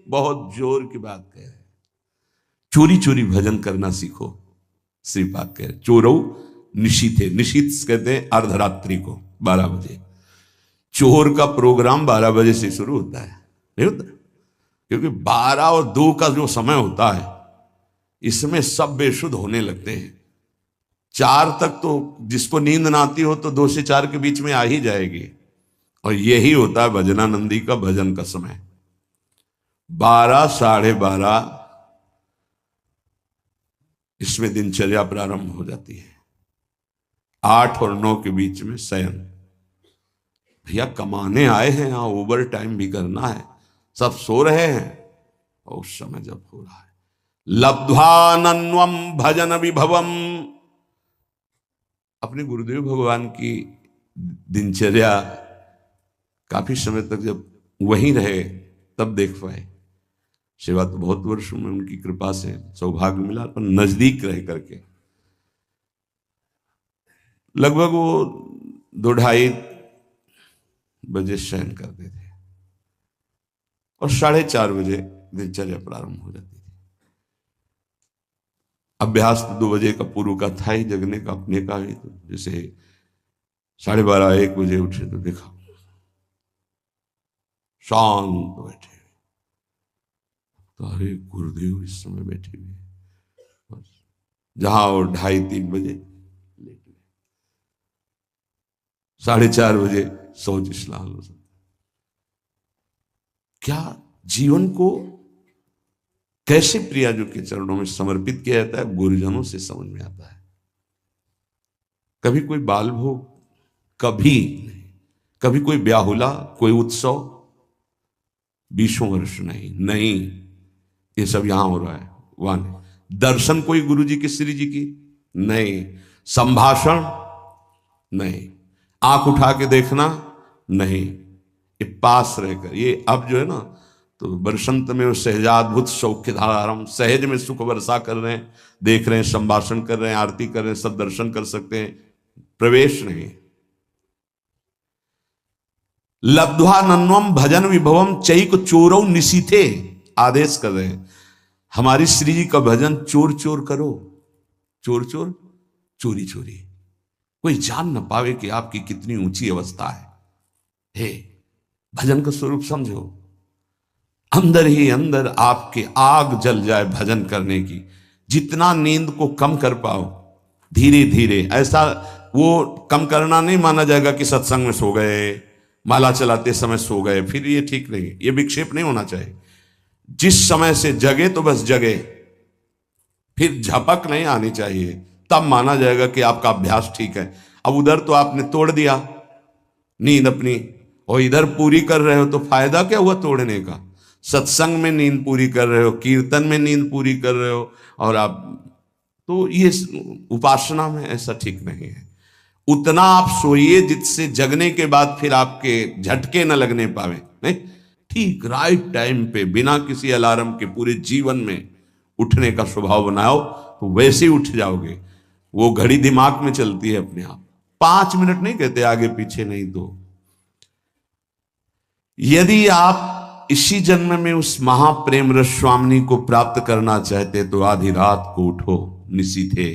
बहुत जोर की बात कह रहे हैं। चोरी चोरी भजन करना सीखो। श्री पाक कह रहे चोरऊ निशीथे, निशीथ कहते हैं अर्धरात्रि को 12 बजे। चोर का प्रोग्राम 12 बजे से शुरू होता है, नहीं होता? क्योंकि 12 और 2 का जो समय होता है इसमें सब बेशुद्ध होने लगते हैं। 4 तक तो जिसको नींद ना आती हो तो 2 से 4 के बीच में आ ही जाएगी। और यही होता है भजनानंदी का भजन का समय। 12, 12:30 इसमें दिनचर्या प्रारंभ हो जाती है। 8 और 9 के बीच में शयन। भैया कमाने आए हैं, यहां ओवर टाइम भी करना है, सब सो रहे हैं। और उस समय जब हो रहा है लब्ध्वानन्वम भजन विभवम, अपने गुरुदेव भगवान की दिनचर्या काफी समय तक जब वहीं रहे तब देख पाए। सेवा तो बहुत वर्षों में उनकी कृपा से सौभाग्य मिला, पर नजदीक रह करके लगभग वो 2-2:30 बजे शयन करते थे और 4:30 बजे दिनचर्या प्रारंभ हो जाती थी। अभ्यास तो 2 बजे का पूर्व का था ही, जगने का अपने का भी। तो जैसे 12:30 1 बजे उठे तो देखा शांत बैठे, तो अरे गुरुदेव इस समय बैठे हुए। जहां और 2:30-3 बजे लेट गए, 4:30 बजे सोच स्नान हो सकता। क्या जीवन को कैसे प्रियाजू के चरणों में समर्पित किया जाता है, गुरुजनों से समझ में आता है। कभी कोई बाल भोग, कभी नहीं, कभी कोई ब्याहुला, कोई उत्सव, 20 वर्ष नहीं, ये सब यहां हो रहा है, वहां नहीं। दर्शन कोई गुरु जी की, श्री जी की नहीं, संभाषण नहीं, आंख उठा के देखना नहीं, ये पास रहकर। ये अब जो है ना, तो बरसंत में वो सहजाद्भुत सौख्य धारम, सहज में सुख वर्षा कर रहे हैं, देख रहे हैं, संभाषण कर रहे हैं, आरती कर रहे हैं, सब दर्शन कर सकते हैं, प्रवेश नहीं। लब्ध्वानन्वम भजन विभवम चैक चोरौ निशीथे, आदेश कर रहे हैं हमारी श्री जी का भजन चोर चोर करो। चोर चोर, चोरी चोरी, कोई जान न पावे कि आपकी कितनी ऊंची अवस्था है। हे, भजन का स्वरूप समझो। अंदर ही अंदर आपके आग जल जाए भजन करने की। जितना नींद को कम कर पाओ धीरे धीरे, ऐसा वो कम करना नहीं माना जाएगा कि सत्संग में सो गए, माला चलाते समय सो गए, फिर ये ठीक नहीं, ये विक्षेप नहीं होना चाहिए। जिस समय से जगे तो बस जगे, फिर झपक नहीं आनी चाहिए, तब माना जाएगा कि आपका अभ्यास ठीक है। अब उधर तो आपने तोड़ दिया नींद अपनी, और इधर पूरी कर रहे हो, तो फायदा क्या हुआ तोड़ने का? सत्संग में नींद पूरी कर रहे हो, कीर्तन में नींद पूरी कर रहे हो, और आप तो ये उपासना में ऐसा ठीक नहीं है। उतना आप सोइए जिससे जगने के बाद फिर आपके झटके न लगने पावे। नहीं, ठीक राइट टाइम पे बिना किसी अलार्म के पूरे जीवन में उठने का स्वभाव बनाओ, तो वैसे ही उठ जाओगे। वो घड़ी दिमाग में चलती है अपने आप, 5 मिनट नहीं कहते, आगे पीछे नहीं। तो यदि आप इसी जन्म में उस महाप्रेम रस स्वामिनी को प्राप्त करना चाहते तो आधी रात को उठो निशीथे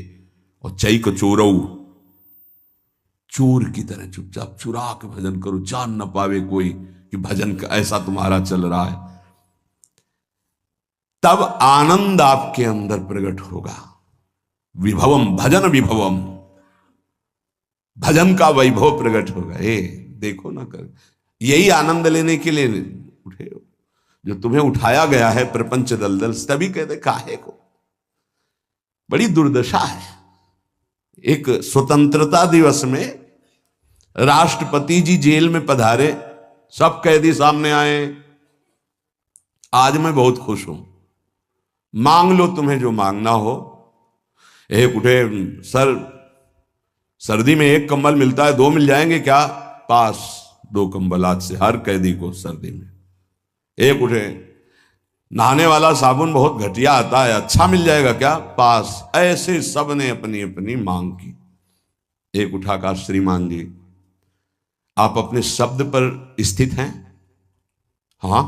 और चैक चोरौ, चोर की तरह चुपचाप चुरा के भजन करो, जान न पावे कोई कि भजन का ऐसा तुम्हारा चल रहा है। तब आनंद आपके अंदर प्रकट होगा। विभवम, भजन विभवम, भजन का वैभव प्रकट होगा। ए देखो ना कर, यही आनंद लेने के लिए उठे हो, जो तुम्हें उठाया गया है प्रपंच दलदल, तभी कहते काहे को। बड़ी दुर्दशा है। एक स्वतंत्रता दिवस में राष्ट्रपति जी जेल में पधारे, सब कैदी सामने आए। आज मैं बहुत खुश हूं, मांग लो तुम्हें जो मांगना हो। एक उठे, सर सर्दी में 1 कंबल मिलता है, 2 मिल जाएंगे क्या? पास, 2 कंबल आज से हर कैदी को सर्दी में। एक उठे, नहाने वाला साबुन बहुत घटिया आता है, अच्छा मिल जाएगा क्या? पास। ऐसे सब ने अपनी अपनी मांग की। एक उठा कहा, श्रीमान जी आप अपने शब्द पर स्थित हैं? हाँ।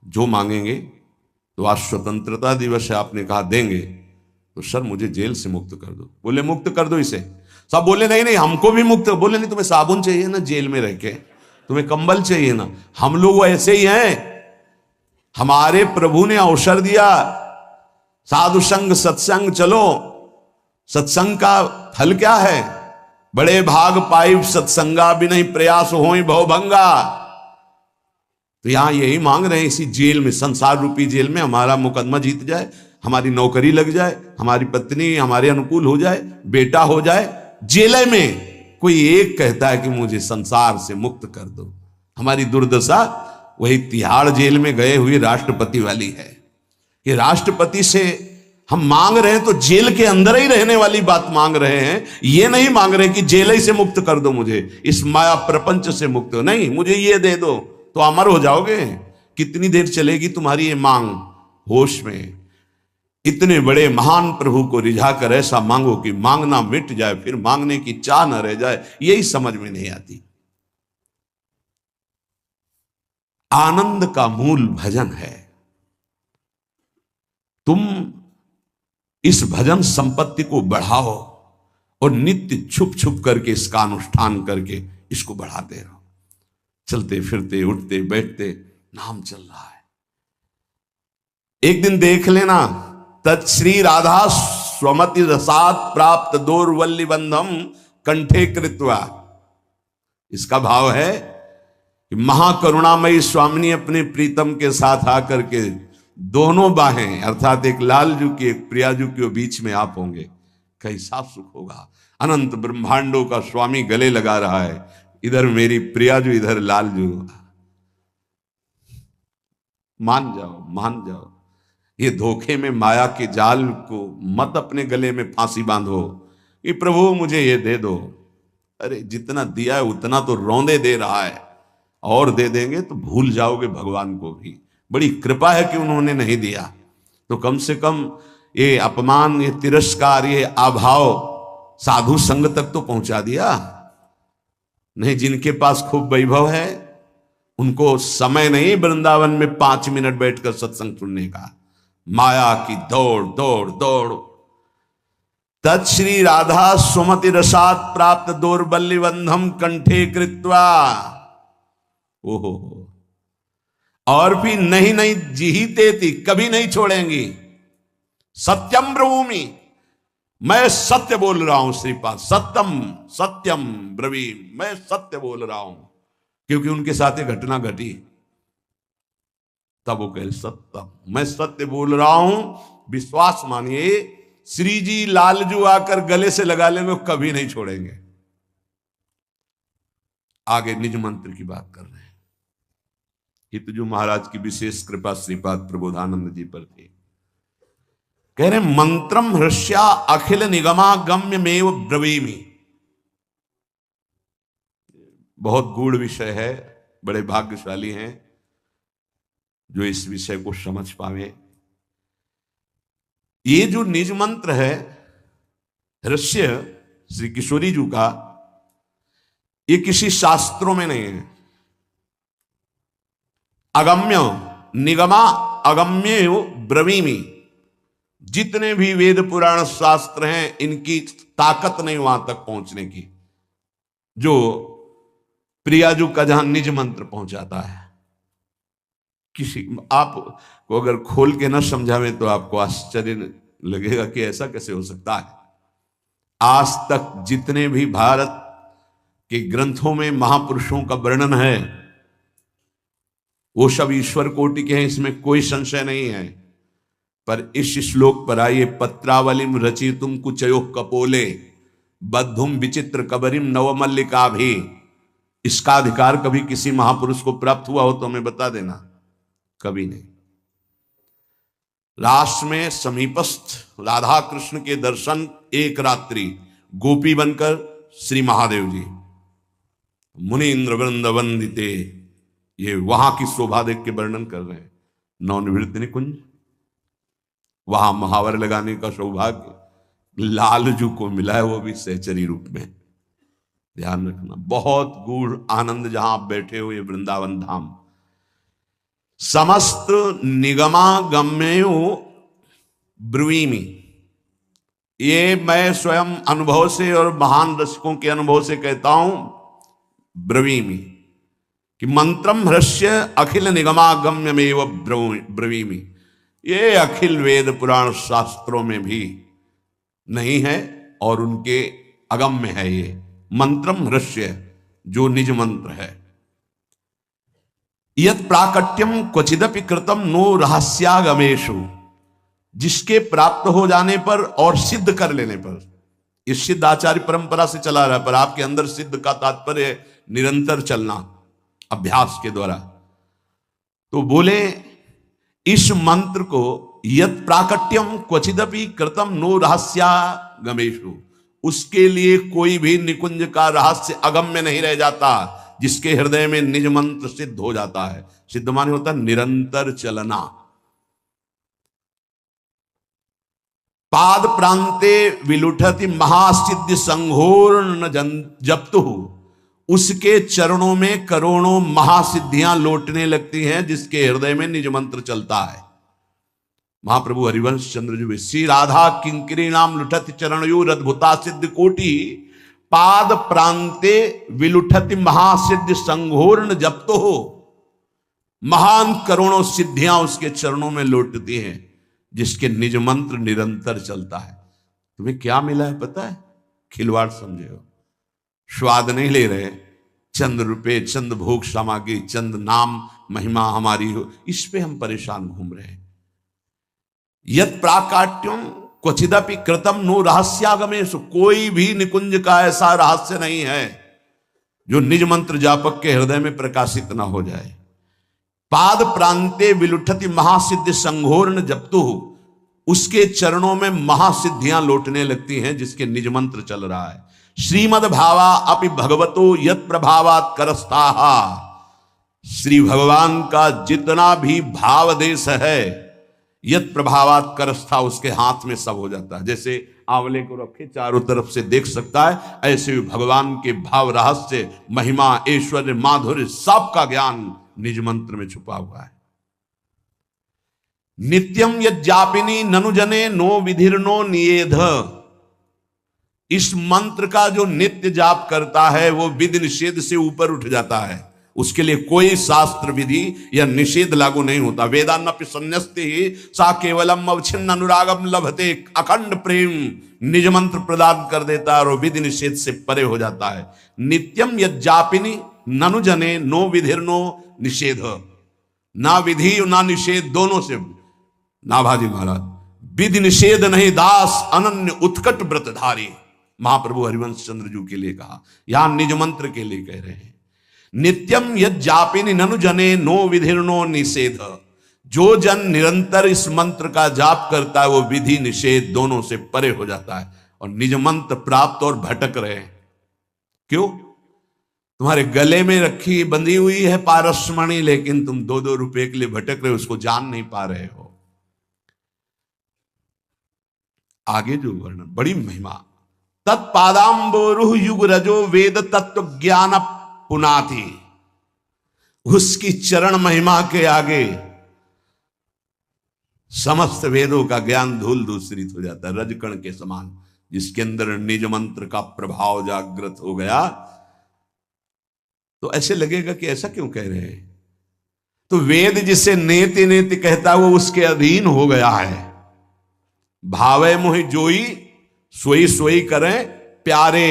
जो मांगेंगे। तो आज स्वतंत्रता दिवस है, आपने कहा देंगे, तो सर मुझे जेल से मुक्त कर दो। बोले मुक्त कर दो इसे। सब बोले नहीं नहीं हमको भी मुक्त। बोले नहीं, तुम्हें साबुन चाहिए ना जेल में रह के, तुम्हें कंबल चाहिए ना। हम लोग ऐसे ही हैं। हमारे प्रभु ने अवसर दिया, साधु संग सत्संग चलो। सत्संग का फल क्या है? बड़े भाग पाई सत्संगा भी नहीं प्रयास होई भवभंगा। तो यहां यही मांग रहे हैं, इसी जेल में, संसार रूपी जेल में हमारा मुकदमा जीत जाए, हमारी नौकरी लग जाए, हमारी पत्नी हमारे अनुकूल हो जाए, बेटा हो जाए। जेल में कोई एक कहता है कि मुझे संसार से मुक्त कर दो। हमारी दुर्दशा वही तिहाड़ जेल में गए हुए राष्ट्रपति वाली है। कि राष्ट्रपति से हम मांग रहे हैं तो जेल के अंदर ही रहने वाली बात मांग रहे हैं। ये नहीं मांग रहे कि जेल ही से मुक्त कर दो मुझे, इस माया प्रपंच से मुक्त। नहीं, मुझे ये दे दो तो अमर हो जाओगे। कितनी देर चलेगी तुम्हारी ये मांग? होश में इतने बड़े महान प्रभु को रिझा कर ऐसा मांगो कि मांगना मिट जाए, फिर मांगने की चाह न रह जाए। यही समझ में नहीं आती। आनंद का मूल भजन है। तुम इस भजन संपत्ति को बढ़ाओ और नित्य छुप छुप करके इसका अनुष्ठान करके इसको बढ़ाते रहो। चलते फिरते उठते बैठते नाम चल रहा है। एक दिन देख लेना, तत्श्री राधा स्वमति रसात प्राप्त दोर्वल्ली बंधम कंठे कृत्वा। इसका भाव है कि महाकरुणामयी स्वामिनी अपने प्रीतम के साथ आकर के दोनों बाहें, अर्थात एक लालजू की एक प्रियाजू के बीच में आप होंगे, कैसा सुख होगा। अनंत ब्रह्मांडों का स्वामी गले लगा रहा है, इधर मेरी प्रियाजू इधर लालजू। मान जाओ मान जाओ, ये धोखे में माया के जाल को मत अपने गले में फांसी बांधो कि प्रभु मुझे ये दे दो। अरे जितना दिया है उतना तो रौंदे दे रहा है, और दे देंगे तो भूल जाओगे भगवान को भी। बड़ी कृपा है कि उन्होंने नहीं दिया, तो कम से कम ये अपमान, ये तिरस्कार, ये अभाव साधु संग तक तो पहुंचा दिया। नहीं, जिनके पास खूब वैभव है उनको समय नहीं वृंदावन में 5 मिनट बैठकर सत्संग सुनने का। माया की दौड़ दौड़ दौड़। तत्श्री राधा सुमति रसात प्राप्त दौर्बल्य बंधम कंठे कृत्वा। ओहो, और भी नहीं नहीं जीते थी, कभी नहीं छोड़ेंगी। सत्यम ब्रवीमि, मैं सत्य बोल रहा हूं श्रीपाद। सत्यम सत्यम ब्रवीमि, मैं सत्य बोल रहा हूं। क्योंकि उनके साथ ये घटना घटी, तब वो कहे सत्यम, मैं सत्य बोल रहा हूं। विश्वास मानिए, श्री जी लालजू आकर गले से लगा लेंगे, कभी नहीं छोड़ेंगे। आगे निज मंत्र की बात कर रहे हैं। हितजू महाराज की विशेष कृपा श्रीपाद प्रबोधानंद जी पर थी। कह रहे मंत्रम हृष्या अखिल निगमा गम्य मेव ब्रवीमि। बहुत गूढ़ विषय है, बड़े भाग्यशाली हैं जो इस विषय को समझ पावे। ये जो निज मंत्र है हृष्य श्री किशोरी जी का, ये किसी शास्त्रों में नहीं है। अगम्य निगमा अगम्य ब्रवीमि, जितने भी वेद पुराण शास्त्र हैं इनकी ताकत नहीं वहां तक पहुंचने की, जो प्रियाजू का जहां निज मंत्र पहुंचाता है। किसी आप को अगर खोल के ना समझावे तो आपको आश्चर्य लगेगा कि ऐसा कैसे हो सकता है। आज तक जितने भी भारत के ग्रंथों में महापुरुषों का वर्णन है वो सब ईश्वर कोटि के हैं, इसमें कोई संशय नहीं है। पर इस श्लोक पर आइए, पत्रावलिम रचितुम कुचयो कपोले बद्धुम विचित्र कबरिम नवमल्लिका भी। इसका अधिकार कभी किसी महापुरुष को प्राप्त हुआ हो तो हमें बता देना। कभी नहीं। राष्ट्र में समीपस्थ राधा कृष्ण के दर्शन, एक रात्रि गोपी बनकर श्री महादेव जी मुनीन्द्र वृंद वंदिते, ये वहां की शोभा देख के वर्णन कर रहे हैं। नवनिवृत्ति निकुंज, वहां महावर लगाने का सौभाग्य लालजू को मिला है, वो भी सहचरी रूप में। ध्यान रखना, बहुत गूढ़ आनंद जहां आप बैठे हो, ये वृंदावन धाम। समस्त निगमागम्यो ब्रुवीमि। ये मैं स्वयं अनुभव से और महान रसिकों के अनुभव से कहता हूं, ब्रवीमि, कि मंत्रम हृष्य अखिल निगमागम्यमेव ब्रवीमि। ये अखिल वेद पुराण शास्त्रों में भी नहीं है और उनके अगम्य है। ये मंत्रम हृष्य जो निज मंत्र है। यत् प्राकट्यम क्वचिदपि कृतम नो रहस्यागमेषु, जिसके प्राप्त हो जाने पर और सिद्ध कर लेने पर, इस सिद्ध आचार्य परंपरा से चला रहा है, पर आपके अंदर सिद्ध का तात्पर्य निरंतर चलना अभ्यास के द्वारा। तो बोले इस मंत्र को यत् प्राकट्यम क्वचिदपि कृतम नो रहस्यागमेषु, उसके लिए कोई भी निकुंज का रहस्य अगम्य नहीं रह जाता, जिसके हृदय में निज मंत्र सिद्ध हो जाता है। सिद्ध माने होता है निरंतर चलना। पाद प्रांते विलुठति महासिद्धि संघोर्ण जप्तु, उसके चरणों में करोड़ों महासिद्धियां लौटने लगती हैं, जिसके हृदय में निज मंत्र चलता है। महाप्रभु हरिवंश चंद्र जी, श्री राधा किंकरी नाम लुठति चरणयोर अद्भुता सिद्ध कोटि, पाद प्रांते विलुठति महासिद्धि संघोर्ण जप्तो हो। महान करोड़ों सिद्धियां उसके चरणों में लौटती हैं, जिसके निज मंत्र निरंतर चलता है। तुम्हें क्या मिला है पता है? खिलवाड़ समझे हो, स्वाद नहीं ले रहे, चंद रुपए, चंद भोग सामग्री, चंद नाम महिमा हमारी हो, इस पे हम परेशान घूम रहे हैं। यत् प्राकाट्यम क्वचिदपि कृतम नो रहस्यागमेषु, कोई भी निकुंज का ऐसा रहस्य नहीं है जो निज मंत्र जापक के हृदय में प्रकाशित ना हो जाए। पाद प्रांते विलुठति महासिद्धि संघोर्ण जप्तु, उसके चरणों में महासिद्धियां लौटने लगती हैं, जिसके निज मंत्र चल रहा है। श्रीमद भावा अपि भगवतो यत् प्रभावात् करस्ताहा, श्री भगवान का जितना भी भाव देश है, यत् प्रभावात् करस्था, उसके हाथ में सब हो जाता है। जैसे आंवले को रखे चारों तरफ से देख सकता है, ऐसे भी भगवान के भाव रहस्य, महिमा, ऐश्वर्य, माधुर्य, सबका ज्ञान निज मंत्र में छुपा हुआ है। नित्यम यज्जापिनी ननु जने नो विधिर्नो नियेध, इस मंत्र का जो नित्य जाप करता है वो विधि निषेध से ऊपर उठ जाता है। उसके लिए कोई शास्त्र विधि या निषेध लागू नहीं होता। वेदान्नपि संन्यस्ते ही सा केवलम अवच्छिन्न अनुरागम लभते, अखंड प्रेम निज मंत्र प्रदान कर देता है और विधि निषेध से परे हो जाता है। नित्यम यज्जापिनी ननु जने नो विधिर्नो निषेध, ना विधि ना निषेध, दोनों से नाभाजी महाराज, विधि निषेध नहीं दास अनन्य उत्कट व्रतधारी, महाप्रभु हरिवंश चंद्र जी के लिए कहा, यहां निज मंत्र के लिए कह रहे हैं। नित्यम यज्जापिनि ननु जने नो विधिर्नो निषेध, जो जन निरंतर इस मंत्र का जाप करता है वो विधि निषेध दोनों से परे हो जाता है और निज मंत्र प्राप्त और भटक रहे हैं। क्यों? तुम्हारे गले में रखी बंधी हुई है पारसमणि, लेकिन तुम 2-2 रुपए के लिए भटक रहे हो, उसको जान नहीं पा रहे हो। आगे जो वर्णन, बड़ी महिमा, तत्पादाम्बोरुह युग रजो वेद तत्व ज्ञान पुनाति, उसकी चरण महिमा के आगे समस्त वेदों का ज्ञान धूल दूसरित हो जाता है, रजकण के समान। जिसके अंदर निज मंत्र का प्रभाव जागृत हो गया तो ऐसे लगेगा कि ऐसा क्यों कह रहे हैं। तो वेद जिसे नेति नेति कहता है वो उसके अधीन हो गया है। भावे मोहि जोई सोई सोई करें प्यारे,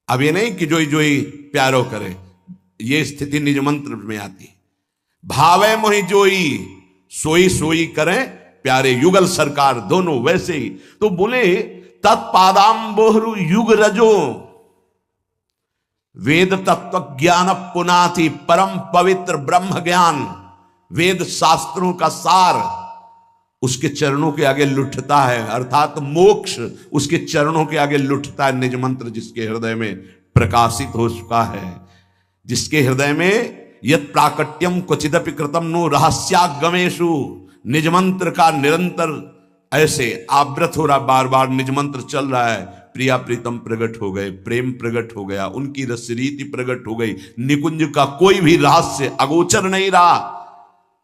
अब ये नहीं कि जोई जोई प्यारो करे, ये स्थिति निज मंत्र में आती। भावे मोहि जोई सोई सोई करें प्यारे, युगल सरकार दोनों वैसे ही। तो बोले तत्पादाम्बोहरु युग रजो वेद तत्व ज्ञान पुनाति, परम पवित्र ब्रह्म ज्ञान, वेद शास्त्रों का सार उसके चरणों के आगे लुटता है, अर्थात मोक्ष उसके चरणों के आगे लुटता है। निज मंत्र जिसके हृदय में प्रकाशित हो चुका है, जिसके हृदय में यत् प्राकट्यम क्वचिदपि कृतम नो रहस्यागमेषु, निज मंत्र का निरंतर ऐसे आवृत हो रहा, बार बार निज मंत्र चल रहा है। प्रिया प्रीतम प्रकट हो गए, प्रेम प्रकट हो गया, उनकी रसरीति प्रकट हो गई, निकुंज का कोई भी रहस्य अगोचर नहीं रहा।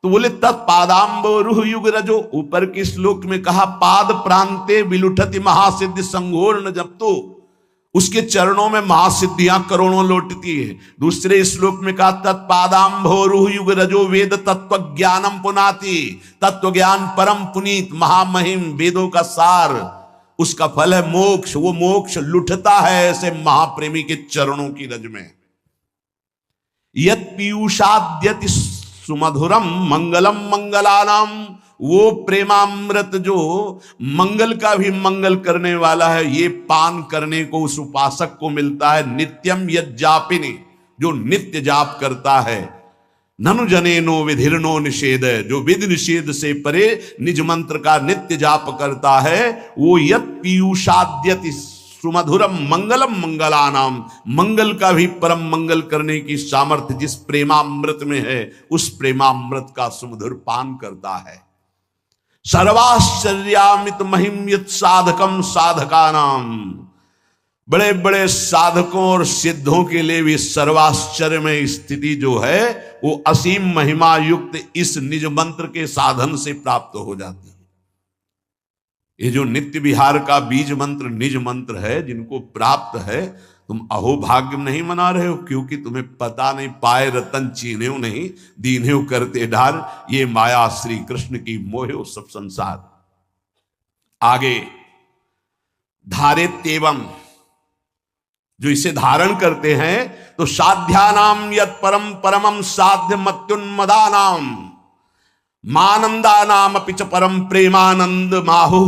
तो बोले तत्पादाम्बोरुह युग रजो, ऊपर के श्लोक में कहा पाद प्रांते विलुठति महासिद्धि संघोर न जब, तो उसके चरणों में महासिद्धियां करोड़ों लौटती है। दूसरे श्लोक में कहा तत्पादाम्भोरुह युग रजो वेद तत्व ज्ञानम पुनाति, तत्व ज्ञान परम पुनीत महामहिम वेदों का सार, उसका फल है मोक्ष। वो मोक्ष लुटता है ऐसे महाप्रेमी के चरणों की रज में। यत पीयूषाद्यति सुमधुरम मंगलम मंगलानाम, वो प्रेमामृत जो मंगल का भी मंगल करने वाला है, ये पान करने को उस उपासक को मिलता है। नित्यम यज् जापिनी, जो नित्य जाप करता है। ननु जनेनो विधिर्नो निषेध, जो विध निषेध से परे निज मंत्र का नित्य जाप करता है, वो यत पीयूषाद्यति सुमधुरम मंगलम मंगलानाम, मंगल का भी परम मंगल करने की सामर्थ्य जिस प्रेमामृत में है, उस प्रेमामृत का सुमधुर पान करता है। सर्वाश्चर्यामित महिम यत् साधकम साधकानाम, बड़े बड़े साधकों और सिद्धों के लिए भी सर्वाश्चर्य में स्थिति जो है वो असीम महिमा युक्त इस निज मंत्र के साधन से प्राप्त हो जाती है। ये जो नित्य विहार का बीज मंत्र निज मंत्र है, जिनको प्राप्त है, तुम अहोभाग्य नहीं मना रहे हो, क्योंकि तुम्हें पता नहीं, पाए रतन चीन्ह्यो नहीं, दीन्ह्यो करते ढार, ये माया श्री कृष्ण की मोह्यो सब संसार। आगे धारित एवं, जो इसे धारण करते हैं, तो साध्यानाम यत् परम परमम साध्य मत्युन्मदानाम मानंदानाम अपि च परम प्रेमानंद माहु,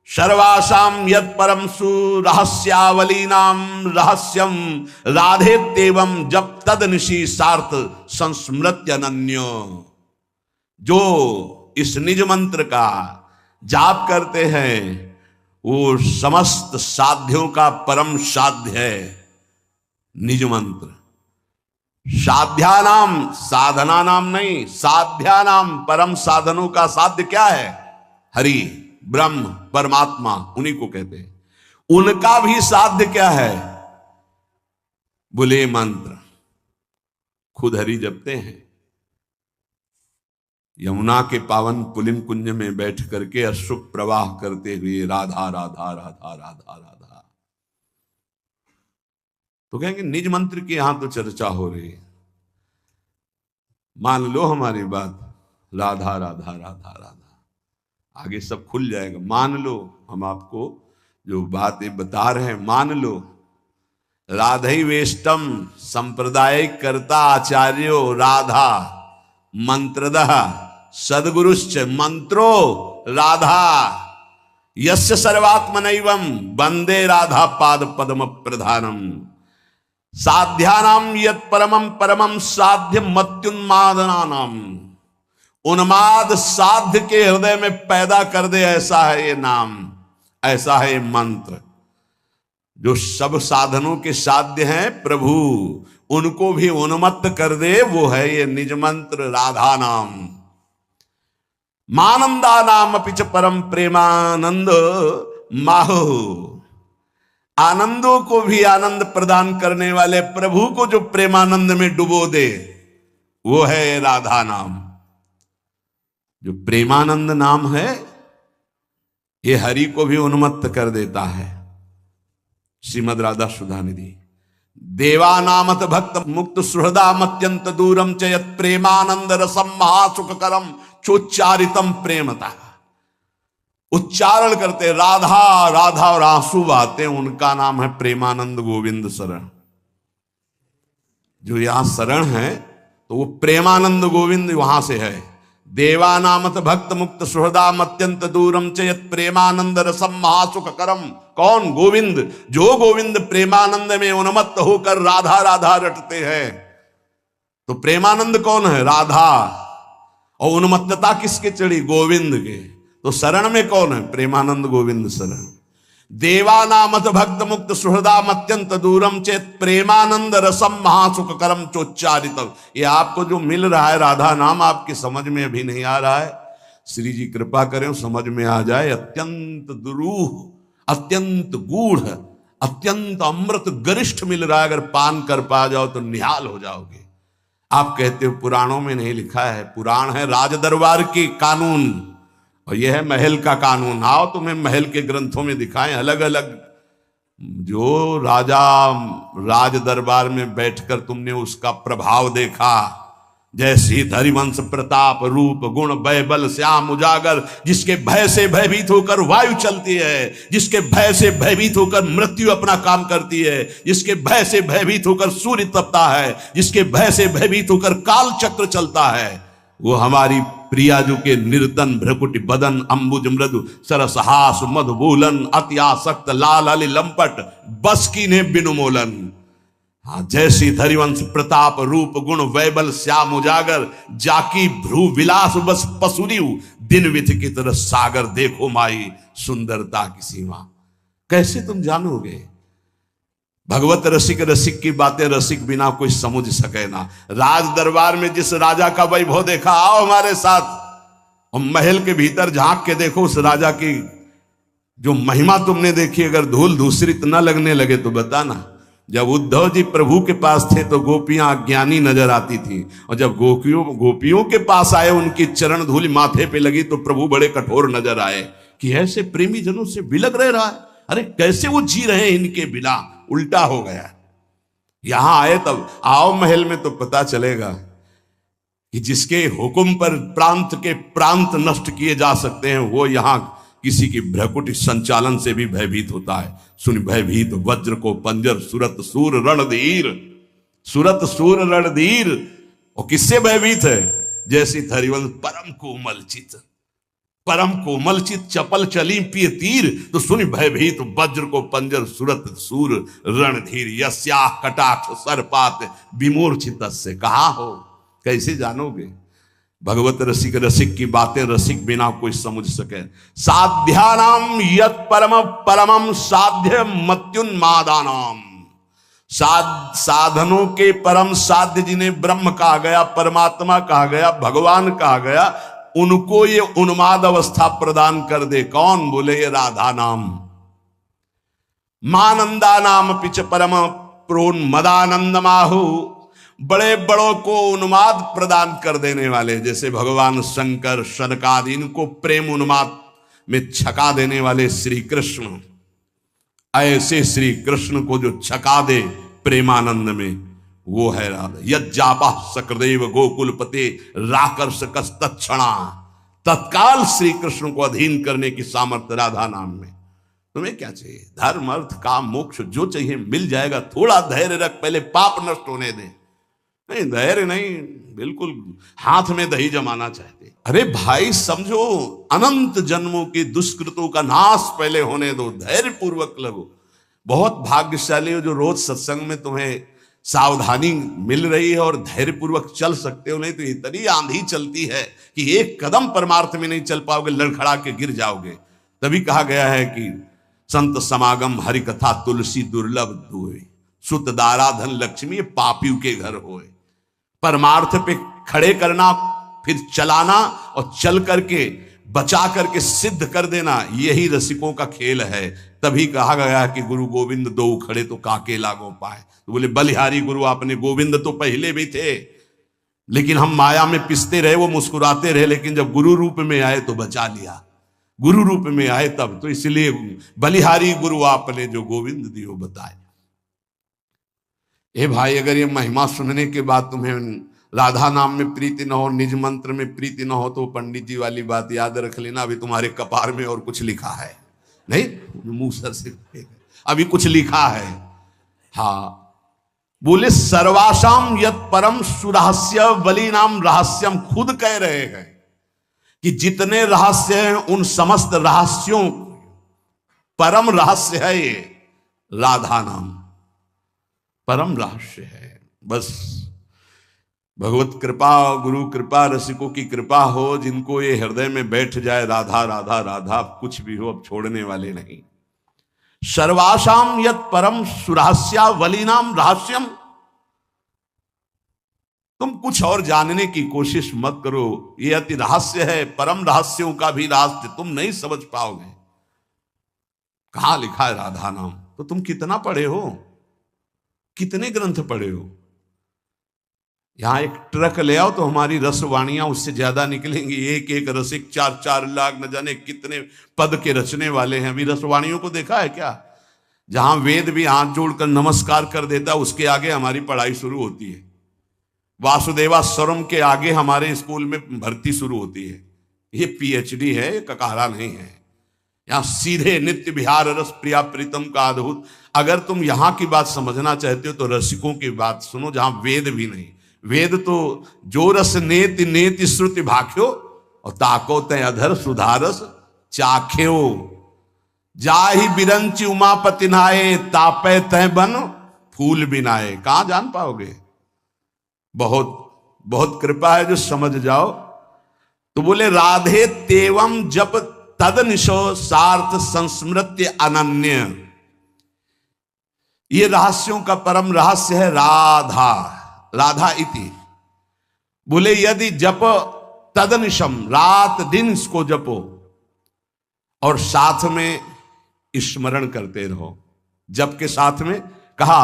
सर्वासाम यत् परम सुरहस्यावलीनाम रहस्यम राधेत्येवं जब तद निशि सार्थ संस्मृत्य अनन्यो, जो इस निज मंत्र का जाप करते हैं वो समस्त साध्यों का परम साध्य है निज मंत्र। साध्यानाम, साधना नाम नहीं, साध्यानाम, परम साधनों का साध्य क्या है? हरि, ब्रह्म, परमात्मा, उन्हीं को कहते हैं। उनका भी साध्य क्या है? बोले मंत्र। खुद हरि जपते हैं, यमुना के पावन पुलिन कुंज में बैठ करके अश्रु प्रवाह करते हुए राधा राधा राधा राधा राधा। तो कहेंगे निज मंत्र की यहां तो चर्चा हो रही है, मान लो हमारी बात, राधा राधा राधा राधा, आगे सब खुल जाएगा। मान लो, हम आपको जो बातें बता रहे हैं मान लो। राधई वेष्टम संप्रदायिक कर्ता आचार्यो राधा मंत्रदः सद्गुरुश्च मंत्रो राधा यस्य सर्वात्मनैवं वंदे राधा पाद पद्म प्रधानम। साध्यानाम यत् परमम परमम साध्य मत्युन्मादनानाम, उन्माद साध्य के हृदय में पैदा कर दे, ऐसा है ये नाम, ऐसा है ये मंत्र। जो सब साधनों के साध्य हैं प्रभु, उनको भी उन्मत्त कर दे, वो है ये निज मंत्र राधा नाम। मानंदा नाम अपि च परम प्रेमानंद माहु, आनंदों को भी आनंद प्रदान करने वाले प्रभु को जो प्रेमानंद में डुबो दे, वो है राधा नाम। जो प्रेमानंद नाम है, ये हरि को भी उन्मत्त कर देता है। श्रीमद राधा सुधा निधि। देवानामत भक्त मुक्त सुहृदाम अत्यंत दूरम च यत् प्रेमानंद रसम महासुखकरम चोच्चारितम प्रेमता। उच्चारण करते राधा राधा और आंसू बहाते, उनका नाम है प्रेमानंद गोविंद शरण। जो यहां शरण है तो वो प्रेमानंद गोविंद वहां से है। देवानामत भक्त मुक्त सुहृदाम अत्यंत दूरम च यत् प्रेमानंद रसम महासुखकरम। कौन? गोविंद। जो गोविंद प्रेमानंद में उन्मत्त होकर राधा राधा रटते हैं, तो प्रेमानंद कौन है? राधा। और उन्मत्तता किसके चढ़ी? गोविंद के। तो शरण में कौन है? प्रेमानंद गोविंद शरण। देवानामत भक्त मुक्त सुहृदाम अत्यंत दूरम चेत प्रेमानंद रसम महासुखकरम चोच्चारितम। ये आपको जो मिल रहा है राधा नाम, आपकी समझ में अभी नहीं आ रहा है। श्री जी कृपा करें समझ में आ जाए। अत्यंत दुरूह, अत्यंत गूढ़, अत्यंत अमृत गरिष्ठ मिल रहा है। अगर पान कर पा जाओ तो निहाल हो जाओगे। आप कहते हो पुराणों में नहीं लिखा है, पुराण है राज दरबार के कानून और यह है महल का कानून। आओ तुम्हें महल के ग्रंथों में दिखाएं अलग अलग, जो राजा राज दरबार में बैठकर तुमने उसका प्रभाव देखा, जैसे हरिवंश प्रताप रूप गुण वै बल श्याम उजागर, जिसके भय से भयभीत होकर वायु चलती है, जिसके भय से भयभीत होकर मृत्यु अपना काम करती है, जिसके भय से भयभीत होकर सूर्य तपता है, जिसके भय से भयभीत होकर काल चक्र चलता है, वो हमारी प्रियाजू के निर्तन भ्रकुटि बदन अंबुज मृदु सरसहास मधुबूलन अति आसक्त लाल अली लंपट बस की ने बिनुमोलन। हाँ, जैसी धरिवंश प्रताप रूप गुण वैबल श्याम उजागर, जाकी भ्रू विलास बस पसुरियु दिन विथ की तरह सागर, देखो माई सुंदरता की सीमा। कैसे तुम जानोगे? भगवत रसिक रसिक की बातें रसिक बिना कोई समझ सके ना। राज दरबार में जिस राजा का वैभव देखा, आओ हमारे साथ और महल के भीतर झांक के देखो उस राजा की जो महिमा तुमने देखी। अगर धूल दूसरित न लगने लगे तो बताना। जब उद्धव जी प्रभु के पास थे तो गोपियां अज्ञानी नजर आती थी, और जब गोपियों के पास आए उनकी चरण धूल माथे पे लगी तो प्रभु बड़े कठोर नजर आए कि ऐसे प्रेमी जनों से बिलग रहा है। अरे कैसे वो जी रहे हैं इनके बिना, उल्टा हो गया। यहां आए तब आओ महल में तो पता चलेगा कि जिसके हुक्म पर प्रांत के प्रांत नष्ट किए जा सकते हैं वो यहां किसी की भ्रकुटी संचालन से भी भयभीत होता है। सुन भयभीत वज्र को पंजर सुरत सूर रणधीर, सुरत सूर रणधीर। और किससे भयभीत है? जैसी धरिवंश परम कोमल चित चपल चली पिय तीर, तो सुन भयभीत वज्र को पंजर सुरत सूर रणधीर। यस्या कटाक्ष सरपात विमूर्छित से, कहा हो कैसे जानोगे? भगवत रसिक रसिक की बातें रसिक बिना कोई समझ सके। साध्यानाम यत परम परमम साध्य मत्युन्मादानाम, साधनों के परम साध्य जिन्हें ब्रह्म कहा गया, परमात्मा कहा गया, भगवान कहा गया, उनको ये उन्माद अवस्था प्रदान कर दे। कौन? बोले ये राधा नाम। मानंदा नाम पिच परम प्रोन्मदानंद माहु, बड़े बड़ों को उन्माद प्रदान कर देने वाले, जैसे भगवान शंकर शनकादि, इनको प्रेम उन्माद में छका देने वाले श्री कृष्ण। ऐसे श्री कृष्ण को जो छका दे प्रेमानंद में, वो है राधा। यज्जापा सकदेव गोकुलपते राकर्ष कस्तक्षणा, तत्काल श्री कृष्ण को अधीन करने की सामर्थ्य राधा नाम में। तुम्हें क्या चाहिए? धर्म अर्थ काम मोक्ष जो चाहिए मिल जाएगा। थोड़ा धैर्य रख, पहले पाप नष्ट होने दे। नहीं धैर्य नहीं, बिल्कुल हाथ में दही जमाना चाहते। अरे भाई समझो, अनंत जन्मों की दुष्कृतों का नाश पहले होने दो, धैर्य पूर्वक लगो। बहुत भाग्यशाली हो जो रोज सत्संग में तुम्हें सावधानी मिल रही है और धैर्य पूर्वक चल सकते हो। नहीं तो इतनी आंधी चलती है कि एक कदम परमार्थ में नहीं चल पाओगे, लड़खड़ा के गिर जाओगे। तभी कहा गया है कि संत समागम हरि कथा तुलसी दुर्लभ दुए, सुत दाराधन लक्ष्मी पापियों के घर होए। परमार्थ पे खड़े करना, फिर चलाना और चल करके बचा करके सिद्ध कर देना, यही रसिकों का खेल है। तभी कहा गया कि गुरु गोविंद दो खड़े तो काके लागो पाए। तो बोले बलिहारी गुरु आपने, गोविंद तो पहले भी थे लेकिन हम माया में पिसते रहे, वो मुस्कुराते रहे, लेकिन जब गुरु रूप में आए तो बचा लिया। गुरु रूप में आए तब, तो इसलिए बलिहारी गुरु आपने जो गोविंद दियो बताए। ए भाई, अगर ये महिमा सुनने के बाद तुम्हें राधा नाम में प्रीति न हो, निज मंत्र में प्रीति न हो, तो पंडित जी वाली बात याद रख लेना, अभी तुम्हारे कपार में और कुछ लिखा है। नहीं, मुंह सर से अभी कुछ लिखा है। हाँ, बोले सर्वासाम यत परम सुरहस्य बली नाम रहस्यम। खुद कह रहे हैं कि जितने रहस्य हैं उन समस्त रहस्यों परम रहस्य है ये राधा नाम, परम रहस्य है। बस भगवत कृपा, गुरु कृपा, रसिकों की कृपा हो, जिनको ये हृदय में बैठ जाए राधा राधा राधा, कुछ भी हो अब छोड़ने वाले नहीं। सर्वासाम यत परम सुरहस्या वलीनाम रहस्यम। तुम कुछ और जानने की कोशिश मत करो, ये अति रहस्य है, परम रहस्यों का भी रहस्य तुम नहीं समझ पाओगे। कहां लिखा है राधा नाम? तो तुम कितना पढ़े हो, कितने ग्रंथ पढ़े हो? यहां एक ट्रक ले आओ तो हमारी रसवाणियां उससे ज्यादा निकलेंगी। एक एक रसिक 4-4 लाख न जाने कितने पद के रचने वाले हैं। अभी रसवाणियों को देखा है क्या? जहां वेद भी हाथ जोड़कर नमस्कार कर देता, उसके आगे हमारी पढ़ाई शुरू होती है। वासुदेवा स्वरम के आगे हमारे स्कूल में भर्ती शुरू होती है। ये पीएचडी है, ये ककारा नहीं है। यहां सीधे नित्य विहार रस प्रिया प्रीतम का अद्भुत। अगर तुम यहां की बात समझना चाहते हो तो रसिकों की बात सुनो, जहां वेद भी नहीं। वेद तो जो रस नेति नेति श्रुति भाख्यो और ताको तय अधर सुधारस चाख्यो। जाहि बिरंची उमापति नाये तापे तय बन फूल बिनाए। कहां जान पाओगे? बहुत बहुत कृपा है जो समझ जाओ। तो बोले राधे तेवम जप तदनिशो सार्थ संस्मृत्य अनन्य। ये रहस्यों का परम रहस्य है राधा। राधा इति बोले यदि जप तदनिशम, रात दिन इसको जपो और साथ में स्मरण करते रहो। जप के साथ में कहा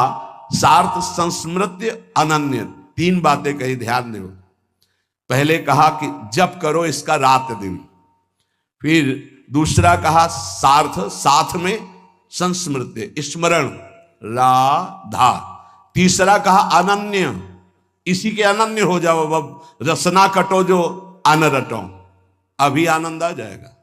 सार्थ संस्मृत्य अनन्य। 3 बातें कही, ध्यान दो। पहले कहा कि जप करो इसका रात दिन, फिर दूसरा कहा सार्थ, साथ में संस्मृत्य स्मरण राधा, तीसरा कहा अनन्य, इसी के अनन्य हो जाओ। अब रसना कटो जो अन रटो, अभी आनंद आ जाएगा।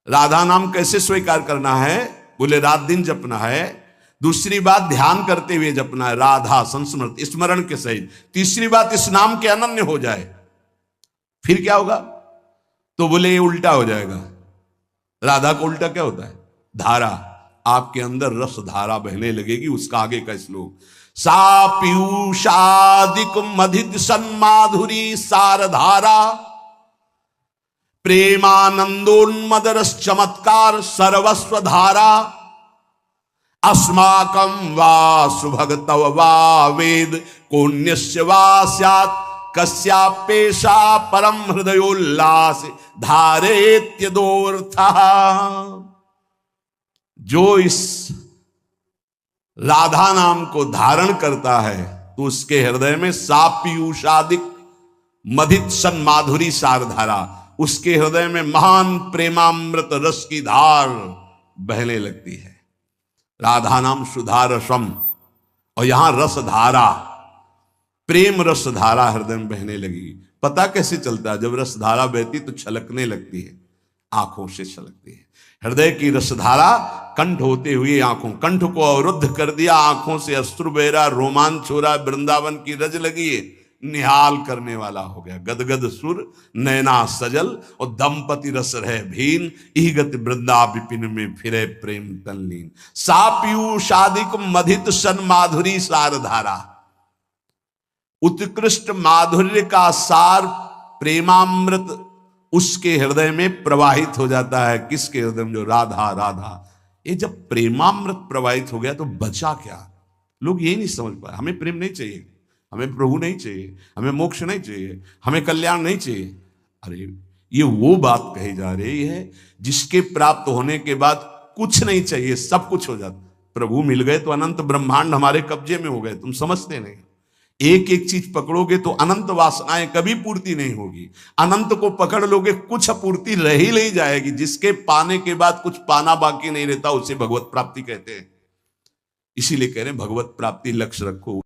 राधा नाम कैसे स्वीकार करना है? बोले रात दिन जपना है। दूसरी बात ध्यान करते हुए जपना है, राधा संस्मृति स्मरण के सहित। तीसरी बात इस नाम के अनन्य हो जाए, फिर क्या होगा? तो बोले ये उल्टा हो जाएगा। राधा का उल्टा क्या होता है? धारा। आपके अंदर रस धारा बहने लगेगी। उसका आगे का श्लोक, सा पीयूषादिक मधित सन्माधुरी सारधारा प्रेमानंदोन्मदरस चमत्कार सर्वस्व धारा अस्माकं वा सुभगतव वा वेद कोन्यस्य वा स्यात् कस्यापेशा परम हृदयोल्लास धारेत्यदोर्थः। जो इस राधा नाम को धारण करता है तो उसके हृदय में सापीयूषादिक मधित सन्माधुरी सारधारा, उसके हृदय में महान प्रेमामृत रस की धार बहने लगती है। राधा नाम सुधा रसम, और यहां रस धारा, प्रेम रस धारा हृदय में बहने लगी। पता कैसे चलता है? जब रस धारा बहती तो छलकने लगती है, आंखों से छलकती है। हृदय की रसधारा कंठ होते हुए आंखों, कंठ को अवरुद्ध कर दिया, आंखों से अश्रु बह रहा, रोमांच हो रहा, वृंदावन की रज लगी है, निहाल करने वाला हो गया। गदगद सुर नैना सजल और दंपति रस रहे भीन, इहगत वृंदा विपिन में फिरे प्रेम तनलीन। सापीयूषादिक मधित सन माधुरी सारधारा, उत्कृष्ट माधुर्य का सार प्रेमामृत उसके हृदय में प्रवाहित हो जाता है। किसके हृदय में? जो राधा राधा। ये जब प्रेमामृत प्रवाहित हो गया तो बचा क्या? लोग ये नहीं समझ पाए। हमें प्रेम नहीं चाहिए, हमें प्रभु नहीं चाहिए, हमें मोक्ष नहीं चाहिए, हमें कल्याण नहीं चाहिए। अरे ये वो बात कही जा रही है जिसके प्राप्त होने के बाद कुछ नहीं चाहिए, सब कुछ हो जाता। प्रभु मिल गए तो अनंत ब्रह्मांड हमारे कब्जे में हो गए। तुम समझते नहीं। एक एक चीज पकड़ोगे तो अनंत वासनाएं कभी पूर्ति नहीं होगी। अनंत को पकड़ लोगे, कुछ अपूर्ति रह ही नहीं जाएगी। जिसके पाने के बाद कुछ पाना बाकी नहीं रहता उसे भगवत प्राप्ति कहते हैं। इसीलिए कह रहे हैं भगवत प्राप्ति लक्ष्य रखो।